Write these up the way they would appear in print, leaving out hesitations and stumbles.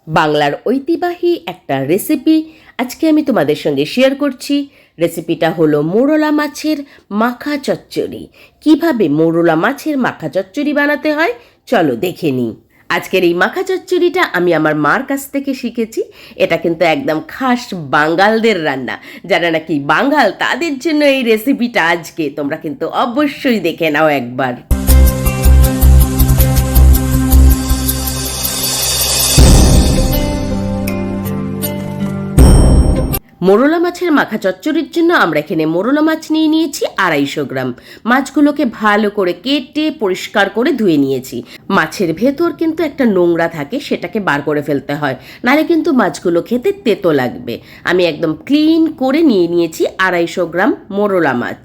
বাংলার ঐতিহ্যবাহী একটা রেসিপি আজকে আমি তোমাদের সঙ্গে শেয়ার করছি। রেসিপিটা হলো মোরলা মাছের মাখা চচ্চড়ি। কিভাবে মোরলা মাছের মাখা চচ্চড়ি বানাতে হয় চলো দেখে নিই। আজকের এই মাখা চচ্চড়িটা আমি আমার মার কাছ থেকে শিখেছি। এটা কিন্তু একদম খাস বাঙালদের রান্না, যারা নাকি বাঙাল তাদের জন্য এই রেসিপিটা আজকে তোমরা কিন্তু অবশ্যই দেখে নাও একবার। মোরলা মাছের মাখা চচ্চড়ির জন্য আমরা এখানে মোরলা মাছ নিয়ে নিয়েছি 250 গ্রাম। মাছগুলোকে ভালো করে কেটে পরিষ্কার করে ধুয়ে নিয়েছি। মাছের ভেতর কিন্তু একটা নোংরা থাকে, সেটাকে বার করে ফেলতে হয়, নাহলে কিন্তু মাছগুলো খেতে তেতো লাগবে। আমি একদম ক্লিন করে নিয়ে নিয়েছি 250 গ্রাম মোরলা মাছ।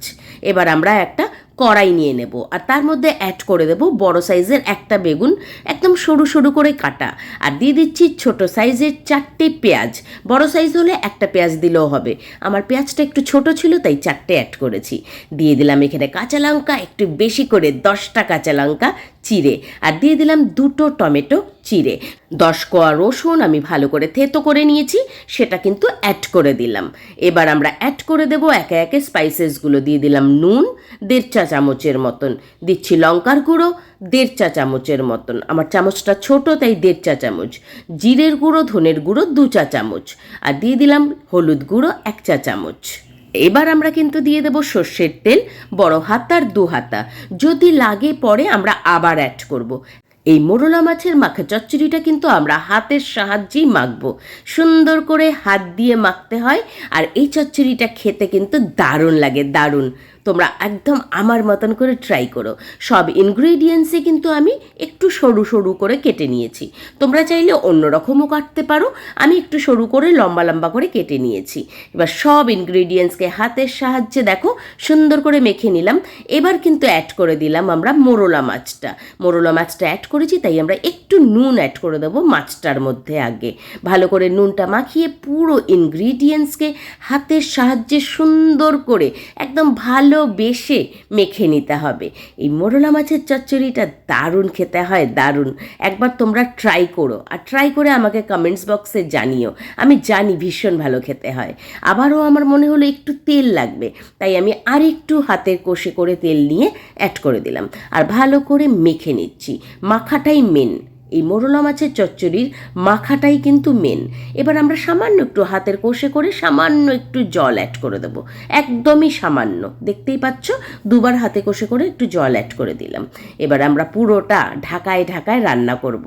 এবার আমরা একটা কড়াই নিয়ে নেব আর তার মধ্যে অ্যাড করে দেব বড় সাইজের একটা বেগুন, একদম সরু সরু করে কাটা, আর দিয়ে দিচ্ছি ছোট সাইজের 4টে পেঁয়াজ। বড় সাইজ হলে একটা পেঁয়াজ দিলেও হবে, আমার পেঁয়াজটা একটু ছোট ছিল তাই 4টে অ্যাড করেছি। দিয়ে দিলাম এখানে কাঁচা লঙ্কা, একটু বেশি করে 10টা কাঁচা লঙ্কা চিড়ে, আর দিয়ে দিলাম 2টো টমেটো চিড়ে। 10 কোয়া রসুন আমি ভালো করে থেতো করে নিয়েছি, সেটা কিন্তু অ্যাড করে দিলাম। এবার আমরা অ্যাড করে দেব একে একে স্পাইসেসগুলো। দিয়ে দিলাম নুন 1.5 চা চামচের মতন, দিচ্ছি লঙ্কার গুঁড়ো 1.5 চা চামচের মতন, আমার চামচটা ছোট তাই 1.5 চা চামচ, জিরের গুঁড়ো ধনের গুঁড়ো 2 চা চামচ, আর দিয়ে দিলাম হলুদ গুঁড়ো 1 চা চামচ। এবার আমরা কিন্তু দিয়ে দেব সর্ষের তেল, বড় হাতার 2 হাতা, যদি লাগে পরে আমরা আবার অ্যাড করব। এই মোরলা মাছের মাখা চচ্চড়িটা কিন্তু আমরা হাতের সাহায্যেই মাখবো, সুন্দর করে হাত দিয়ে মাখতে হয়। আর এই চচ্চড়িটা খেতে কিন্তু দারুণ লাগে, দারুণ। তোমরা একদম আমার মতন করে ট্রাই করো। সব ইনগ্রেডিয়েন্টসই কিন্তু আমি একটু সরু সরু করে কেটে নিয়েছি, তোমরা চাইলে অন্য রকমও কাটতে পারো, আমি একটু সরু করে লম্বা লম্বা করে কেটে নিয়েছি। এবার সব ইনগ্রেডিয়েন্টসকে হাতের সাহায্যে দেখো সুন্দর করে মেখে নিলাম। এবার কিন্তু অ্যাড করে দিলাম আমরা মোরলা মাছটা। মোরলা মাছটা অ্যাড করেছি তাই আমরা একটু নুন অ্যাড করে দেবো মাছটার মধ্যে। আগে ভালো করে নুনটা মাখিয়ে পুরো ইনগ্রেডিয়েন্টসকে হাতের সাহায্যে সুন্দর করে একদম ভালোবেসে মেখে নিতে হবে। এই মোরলা মাছের চচ্চড়িটা দারুণ খেতে হয়, দারুণ। একবার তোমরা ট্রাই করো, আর ট্রাই করে আমাকে কমেন্টস বক্সে জানিও। আমি জানি ভীষণ ভালো খেতে হয়। আবারও আমার মনে হলো একটু তেল লাগবে, তাই আমি আর একটু হাতের কষে করে তেল নিয়ে অ্যাড করে দিলাম, আর ভালো করে মেখে নিচ্ছি। মাখাটাই মেন, এই মোরলা মাছের চচ্চড়ির মাখাটাই কিন্তু মেন। এবার আমরা সামান্য একটু হাতের কষে করে সামান্য একটু জল অ্যাড করে দেবো, একদমই সামান্য, দেখতেই পাচ্ছ 2বার হাতে কষে করে একটু জল অ্যাড করে দিলাম। এবার আমরা পুরোটা ঢাকায় ঢাকায় রান্না করব।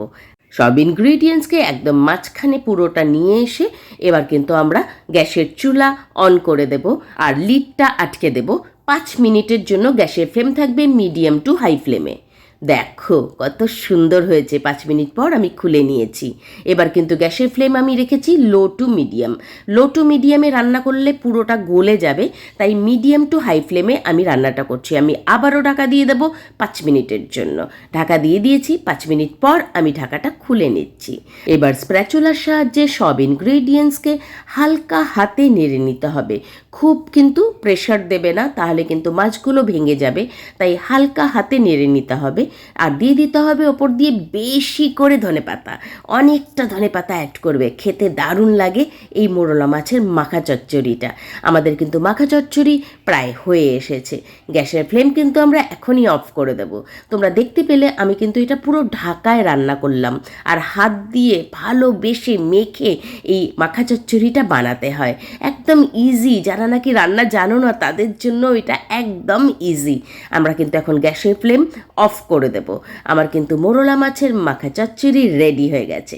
সব ইনগ্রিডিয়েন্টসকে একদম মাঝখানে পুরোটা নিয়ে এসে এবার কিন্তু আমরা গ্যাসের চুলা অন করে দেব, আর লিডটা আটকে দেব। 5 মিনিটের জন্য গ্যাসের ফ্লেম থাকবে মিডিয়াম টু হাই ফ্লেমে। দেখো কত সুন্দর হয়েছে। 5 মিনিট পর আমি খুলে নিয়েছি। এবার কিন্তু গ্যাসের ফ্লেম আমি রেখেছি low to medium. Low to মিডিয়ামে রান্না করলে পুরোটা গলে যাবে, তাই মিডিয়াম টু হাই ফ্লেমে আমি রান্নাটা করছি। আমি আবারও ঢাকা দিয়ে দেবো 5 মিনিটের জন্য। ঢাকা দিয়ে দিয়েছি, 5 মিনিট পর আমি ঢাকাটা খুলে নিচ্ছি। এবার স্প্যাচুলার সাহায্যে সব ইনগ্রেডিয়েন্টসকে হালকা হাতে নেড়ে নিতে হবে, খুব কিন্তু প্রেশার দেবে না, তাহলে কিন্তু মাছগুলো ভেঙে যাবে, তাই হালকা হাতে নেড়ে নিতে হবে। আর দিয়ে দিতে হবে ওপর দিয়ে বেশি করে ধনেপাতা, অনেকটা ধনেপাতা অ্যাড করবে, খেতে দারুণ লাগে এই মোরলা মাছের মাখা চচ্চড়িটা। আমাদের কিন্তু মাখা চচ্চড়ি প্রায় হয়ে এসেছে। গ্যাসের ফ্লেম কিন্তু আমরা এখনই অফ করে দেব। তোমরা দেখতে পেলে আমি কিন্তু এটা পুরো ঢাকায় রান্না করলাম, আর হাত দিয়ে ভালোবেসে মেখে এই মাখা চচ্চড়িটা বানাতে হয়। একদম ইজি, যারা নাকি রান্না জানো না তাদের জন্য এটা একদম ইজি। আমরা কিন্তু এখন গ্যাসের ফ্লেম অফ করে দেব। আমার কিন্তু মোরলা মাছের মাখা চচ্চড়ি রেডি হয়ে গেছে।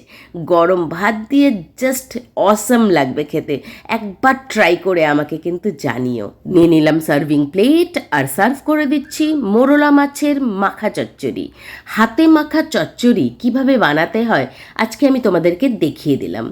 গরম ভাত দিয়ে জাস্ট অসম লাগবে খেতে। একবার ট্রাই করে আমাকে কিন্তু জানিও। নিয়ে নিলাম সার্ভিং প্লেট, আর সার্ভ করে দিচ্ছি মোরলা মাছের মাখা চচ্চড়ি। হাতে মাখা চচ্চড়ি কিভাবে বানাতে হয় আজকে আমি তোমাদেরকে দেখিয়ে দিলাম।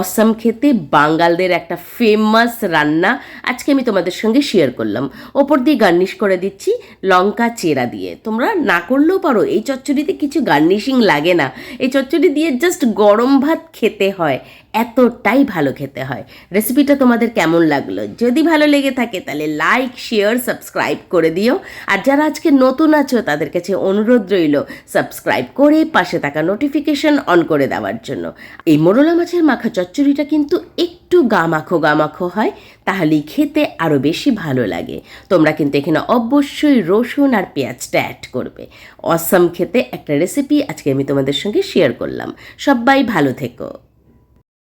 অসম খেতে, বাঙালদের একটা ফেমাস রান্না আজকে আমি তোমাদের সঙ্গে শেয়ার করলাম। ওপর দিয়ে গার্নিশ করে দিচ্ছি লঙ্কা চেরা দিয়ে। তোমরা না করলেও বললেও পারো এই চচ্চড়িতে কিছু গার্নিশিং লাগে না, এই চচ্চড়ি দিয়ে জাস্ট গরম ভাত খেতে হয়, এতটাই ভালো খেতে হয়। রেসিপিটা তোমাদের কেমন লাগলো? যদি ভালো লেগে থাকে তাহলে লাইক, শেয়ার, সাবস্ক্রাইব করে দিও। আর যারা আজকে নতুন আছো তাদের কাছে অনুরোধ রইল সাবস্ক্রাইব করে পাশে থাকা নোটিফিকেশন অন করে দেওয়ার জন্য। এই মোরলা মাছের মাখা চচ্চড়িটা কিন্তু একটু গামাখো হয়, তাহলেই খেতে আরও বেশি ভালো লাগে। তোমরা কিন্তু এখানে অবশ্যই রসুন আর পেঁয়াজটা অ্যাড করবে। অসাম খেতে একটা রেসিপি আজকে আমি তোমাদের সঙ্গে শেয়ার করলাম। সবাই ভালো থেকো।